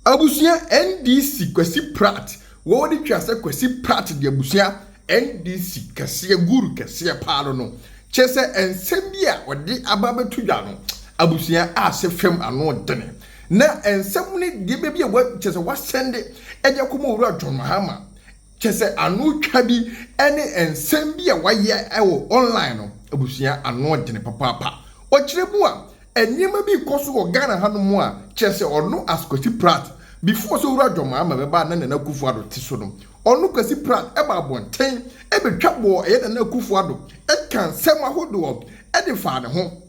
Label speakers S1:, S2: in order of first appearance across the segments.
S1: abusia NDC Kwesi Pratt wo di twa se Kwesi Pratt de abusia NDC kase guru kase paalo no chese ensem bia odi ababetu dwa no abusia a se fem ano dene na ensem ni de bia wa chese wa sende eje komo owura John Mahama chese anu twa bi ene ensem bia wa ye ewo online no abusia ano dene papa o kire mu a enima bi koso wo Ghana hanom a chese ono as Kwesi Pratt before so owura John Mahama beba na na kufu ado ti so no onu Kwesi Pratt eba abonten ebetwa bo e na kufu ado e kan sem ahodo e de fa ne ho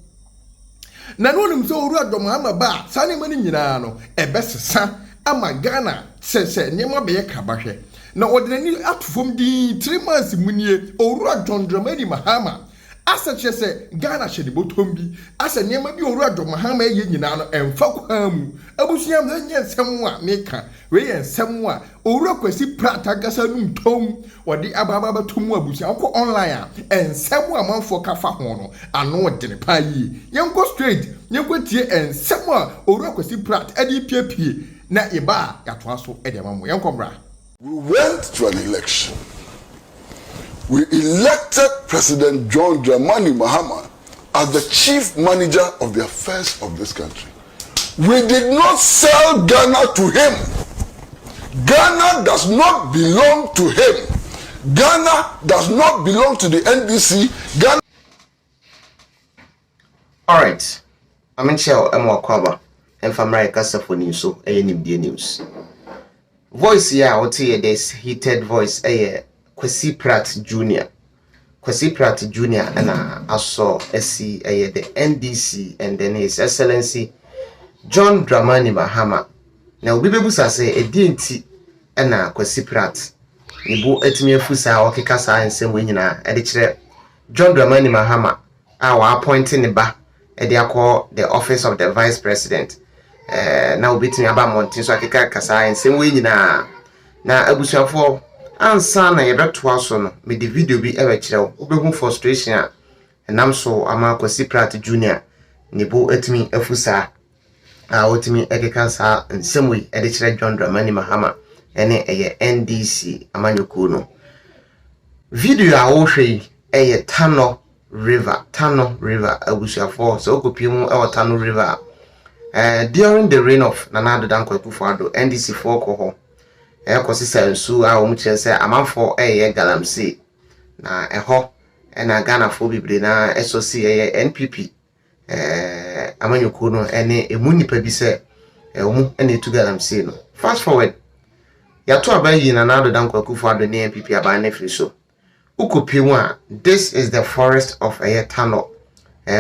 S1: na no nim so owura John Mahama ba sane mani nyina no ebesesa ama Ghana sese nyema be kabahwe na odeni atufom di 3 months munie owura John Dramani Mahama asa chese Ghana hye de botombi asa nyema bi owura John Mahama ye nyina no emfa kwamu abusuam na nye nsem a meka we ye nsem a owura Kwesi Pratt agasa num tom wodi ababa batomu abusuam ko online a ensem a manfo kafa ho no ano de ne pa yi yenko straight yenko tie ensem a owura Kwesi Pratt edi piepie na iba ya to aso ede mamo yenko bra.
S2: We went to an election. We elected President John Dramani Mahama as the chief manager of the affairs of this country. We did not sell Ghana to him. Ghana does not belong to him. Ghana does not belong to the NDC. Ghana.
S3: All right. I'm in Shell Kwaba and from Kasa for news, so news. Voice here, what hear this heated voice, Kwesi Pratt Jr. Kwesi Pratt Jr. and I saw SC the NDC and then His Excellency John Dramani Mahama. Now we be say a DNT and Kwesi Pratt. Nibu etimi fusa okeka sa ensem wenyina e de kire John Dramani Mahama our appointing the ba e de akọ the office of the vice president. Now obetimi aba montin so akeka kasa ensem wenyina na abusuafo ansa na yebeto aso no me the video bi e kire obehu frustration a enam so ama Kwesi Pratt Jr. Nibu etimi afusa otimi ekeka sa ensem we e de kire John Dramani Mahama ene eye NDC amanyoku no video a wo hwe eye Tano River abusuafo so kopiemu e Tano River during the reign of Nana Addo Dankwa Akufo-Addo NDC for ko ho kosi sensu a wo mkire se amanfo eye galamsey na eho na Ghana fo bibre na SOC eye NPP amanyoku no ene emu nipa bi se omu ene etu galamsey no fast forward yato abayi na Nana Addo Dankwa Akufo-Addo ne NPP abane free so ukopiemu a this is the forest of Tano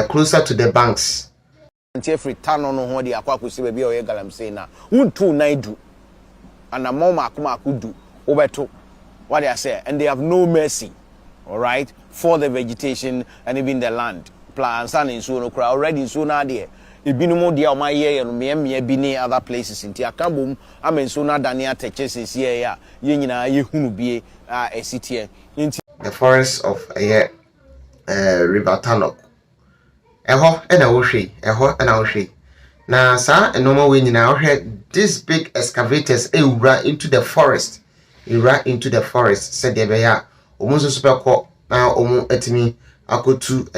S3: closer to the banks
S4: anti free Tano no ho de akwakosi ba bia o ye galamsey na untu naidu and amoma akoma akudu obeto what they say and they have no mercy, all right, for the vegetation and even the land plants and so no crowd already so na there ibinumo dia o ma ye no me bi ni other places nti akambom amen so na dania teches here ya ye nyina ye hunu bie esitie nti
S3: the forest of River Tano eho na wo hwe na sa enoma we nyina wo hwe this big excavators ewura into the forest said they be ya omo so super ko na omo etimi akotu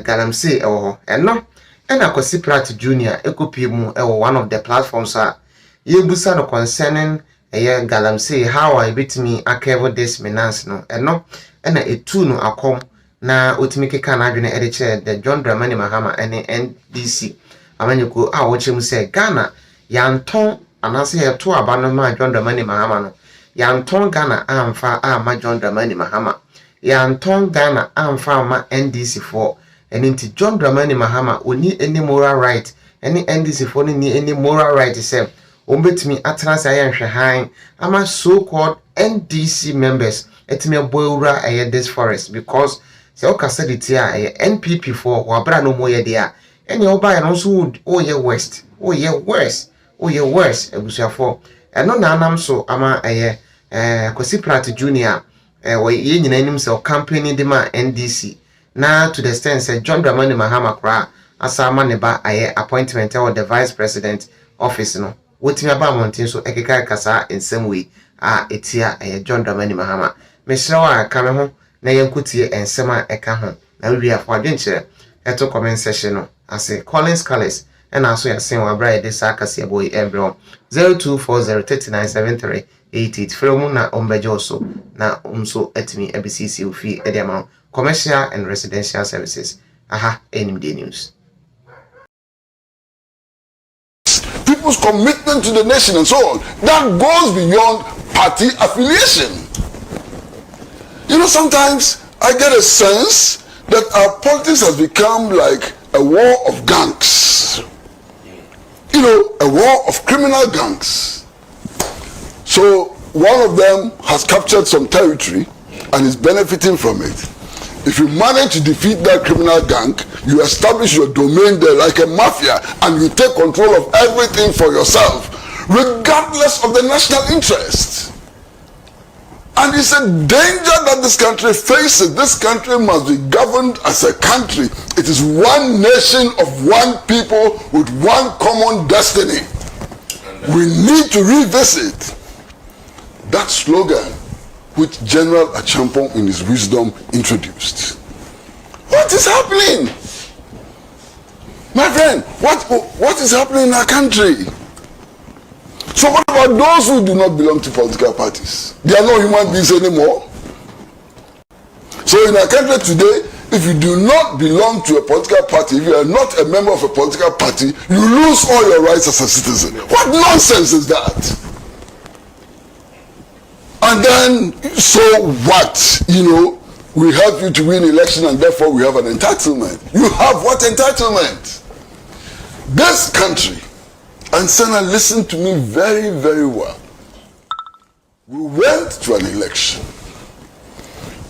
S3: galamsey ewo ho eno na Kwesi Pratt Jr. ekopiemu ewo one of the platforms yebusa no concerning galamsey how I betimi akevo this menace no eno na etu no akom na otimi keka na adwene ediche the John Dramani Mahama ene NDC amanyeko a wo chemu se Ghana yanton anase yeto abano ma John Dramani Mahama no yanton Ghana amfa ama John Dramani Mahama yanton Ghana amfa ma NDC for enti John Dramani Mahama oni any moral right any NDC for ni any moral right se ombetimi atrase ayanhwe han ama so called NDC members etimi aboura this forest because se o kasa diti NPP for wabra no moye dia eni oba no so oye west ebusuafo eno na anam so ama Kwesi Pratt Jr. Ye nyina anim se campaign de ma NDC na to the extent say John Dramani Mahama kra asama ne ba appointment or the vice president office no wotimi aba monten so ekeka kasa ensem we etia John Dramani Mahama mesrewa ka me ho na yenkotie ensem a eka ho na wi afọ adwenkyere eto comment section no ase Collins Colors and also ya sen wa bra de sa kase boy embro 0240397388 from na ombejo so na umso etimi ABCC ofi ediama commercial and residential services NMD news.
S2: People's commitment to the nation and so on, that goes beyond party affiliation. You know, sometimes I get a sense that our politics has become like a war of gangs. You know, a war of criminal gangs. So one of them has captured some territory and is benefiting from it. If you manage to defeat that criminal gang, you establish your domain there like a mafia and you take control of everything for yourself, regardless of the national interest. And it's a danger that this country faces. This country must be governed as a country. It is one nation of one people with one common destiny. We need to revisit that slogan which General Achampong in his wisdom introduced. What is happening? My friend, what is happening in our country? So what about those who do not belong to political parties? They are not human beings anymore. So in our country today, if you do not belong to a political party, if you are not a member of a political party, you lose all your rights as a citizen. What nonsense is that? And then, so what? You know, we help you to win election and therefore we have an entitlement. You have what entitlement? This country, and Senna, listen to me very, very well. We went to an election.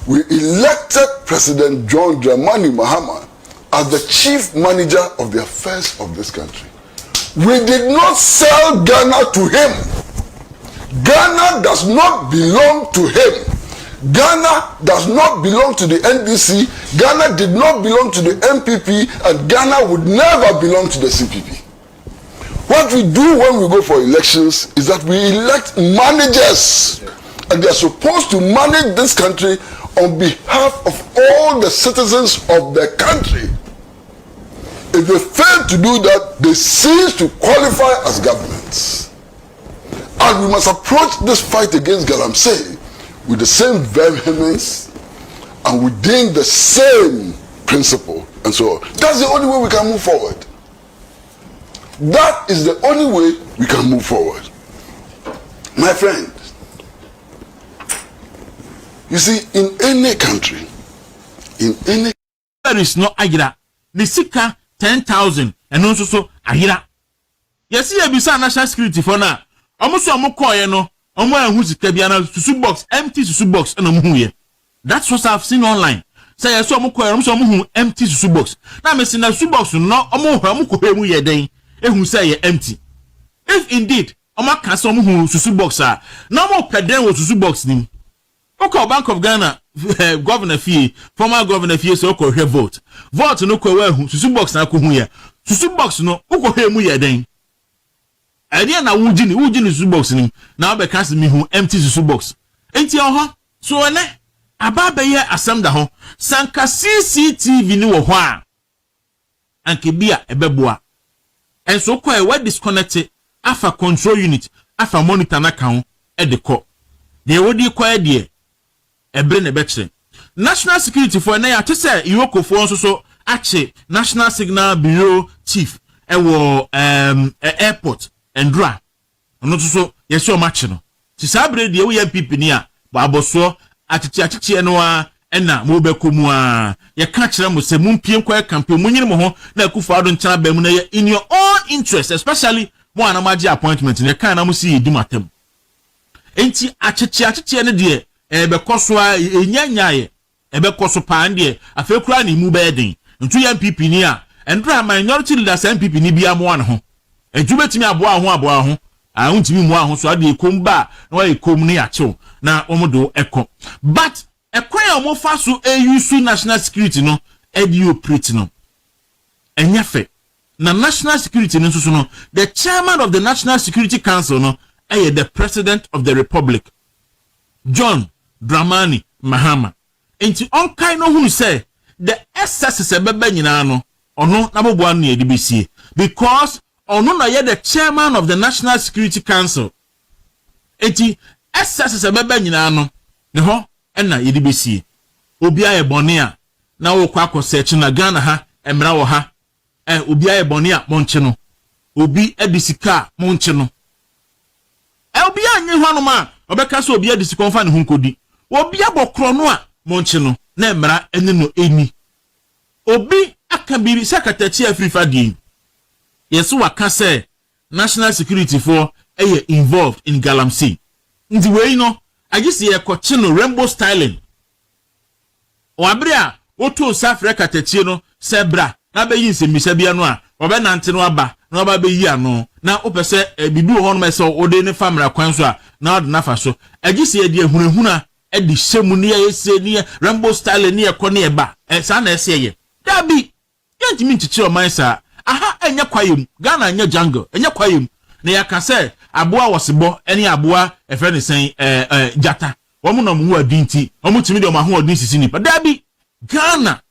S2: We elected President John Dramani Mahama as the chief manager of the affairs of this country. We did not sell Ghana to him. Ghana does not belong to him. Ghana does not belong to the NDC. Ghana did not belong to the MPP, and Ghana would never belong to the CPP. What we do when we go for elections is that we elect managers, and they are supposed to manage this country on behalf of all the citizens of the country. If they fail to do that, they cease to qualify as governments. And we must approach this fight against Galamsey with the same vehemence and within the same principle and so on. That's the only way we can move forward. That is the only way we can move forward. My friend, you see, in any country,
S5: there is no agira. Nisika 10,000 and also so agira. Yes, you have national security for now. Almost a mokoye no, who's Kabiana susu box, empty susu box, and a that's what I've seen online. Say I saw mokoye, empty susu box. Now, Miss in a susu box, no, who ye day, who say empty. If indeed, Omaka some who susu box are, no more pedden was susu box nim. Oko Bank of Ghana, Governor Fee, former Governor Fee, so called her vote. Vote no ko who susu box na kuhuya. Susu box no, uko he mu ye den. Idea na wujini susu box ni na be cast me who empty susu box. Enti ho so ene aba be ye asem da ho sanka CCTV ni wo ho a anke bia ebeboa. Enso ko e we disconnect afa control unit afa monitor na kan e de ko. De wodi ko e de ebre ne betre. National security for na ya tese Iroko fo nso so ache National Signal Bureau chief e wo airport Endra ono so yeso match no ti sabre de we MPP ni a ba aboso achichi no a na mo be komu a ye ka kire mo se mu mpie kwa campaign mu nyine mo ho na akufa ado nchana ba mu na ye in your own interest, especially mo anamaji appointment ne kan na mo si edi matem enti achichi ne de be koso a enyanyaye be koso pan de afekura ni mu be den ntu ye MPP ni a Endra minority leaders MPP ni bia mo an ho ejubetimi aboa ho ahontimi mu aho so ade ekomba na wa ekom ne yacho na omodo eko but ekwan a mo fa so AUC national security no edi operate no enyefe na national security no so no the chairman of the National Security Council no the president of the republic John Dramani Mahama. Enti onkai no hu say the SS bebe nyina no ono na boboa no edibesi because ono na ye the chairman of the National Security Council. Enti SS bebe nyina no ne ho na edibesi obi aye bone a na wo kwa akose na Ghana ha emra wo ha obi aye bone a monche no obi edisika monche no obi anye ho no ma obeka so obi edisika onfa ne ho nkodi obi abokro no a monche no na emra ene no eni obi aka biri sekatachi afrifa di yeso waka say national security for involved in galamsey ndi we no agisi ye koche no rainbow styling Wabria otu safre katachie no sebra na be yin semisa bia no a obe nante no aba na oba be yi ano na opese bibi ho no mese ode ne famra kwan so a na ode nafa so agisi ye de ehunahuna e di hyemu ne yese ne rainbow style ne ye ne ba sa na ese ye dabi yantimi nchichi o mansa aha enya kwayem Ghana enya jungle enya kwayem na yaka se aboa wosebo ene aboa efe ne sen jata womu no mu adinti omu timi de o ma ho odin sisi nipa dabi Ghana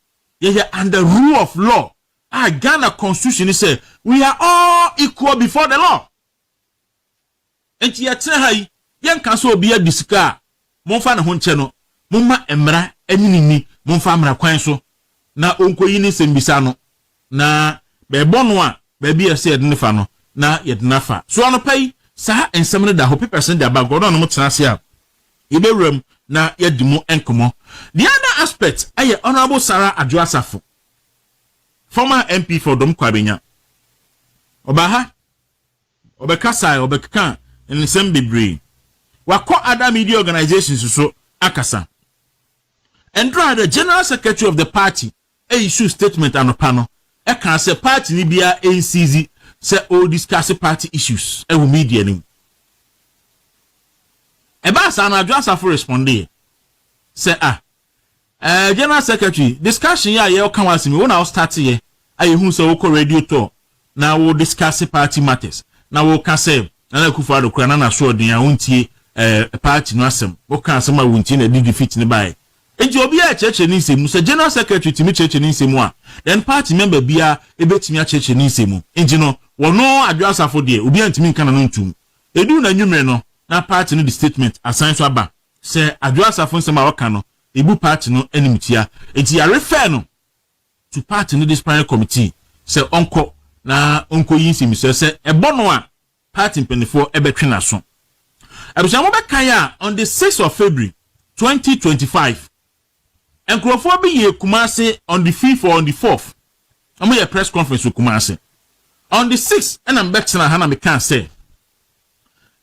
S5: ye under rule of law. Ghana constitution say we are all equal before the law. Enti ya tena hai yen kan so obi adisika monfa ne ho nche no momma emra anyinini monfa amra kwan so na onkoyi ni sembisa no na be bono a ba bi ese yede ne fa no na yede na fa so ano pai sa ensem ne da ho person da ba godo no mo tena se a ibewram na yedimu enkomo. The other aspect aye Honorable Sarah Adjoasafo, former MP for Dom Kwabenya. Obaha obekasa obekkan in some bebre. Wako other media organizations so akasa. And the general secretary of the party issue statement and panel. E kan say party ni bia NCZ say all discuss party issues e media ni. Eba sa na Adjoasafo responde say General Secretary, discussion ya ye kan wasimi wona o start ye aye hu so ko radio to na wo discuss party matters na wo ka say na kufa do kura na so odin a wontie party no asem wo kan asem a wontie na di defeat ne bai eji obi a cheche ni nsemu say General Secretary timi cheche ni nsemu a then party member bia ebetimi a cheche ni nsemu enji no wono Adjoasafo de obi antimi nkan na ntum edu na nwumre no na party no the statement assign so aba say Adjoasafo nsem a waka no Ibu party no enimitia enti ya refer no to party no disciplinary committee say onko na onko yinsi mi say ebo no a party mpenifo ebetwe na so abusha mo bekan ya on the 6th of February 2025 enkrofo bi ye Kumase on the 5th or on the 4th amo ye press conference with Kumase on the 6th and am betna hana me kan say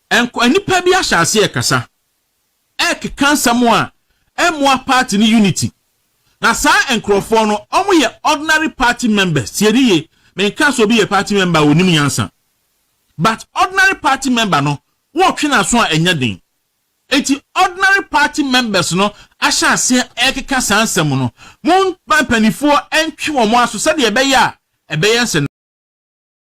S5: enko anipa bi ahase e kasa ek kansa mo a emwa party ni unity na sa enkrofo no omo ye ordinary party members tiedi ye men kan so bi ye party member onim yansa but ordinary party member no wo twe na so a enya den enti ordinary party members no ahya ase ekeka sansem no mon panifo entwe wo mo aso se de ebeya ebeya nse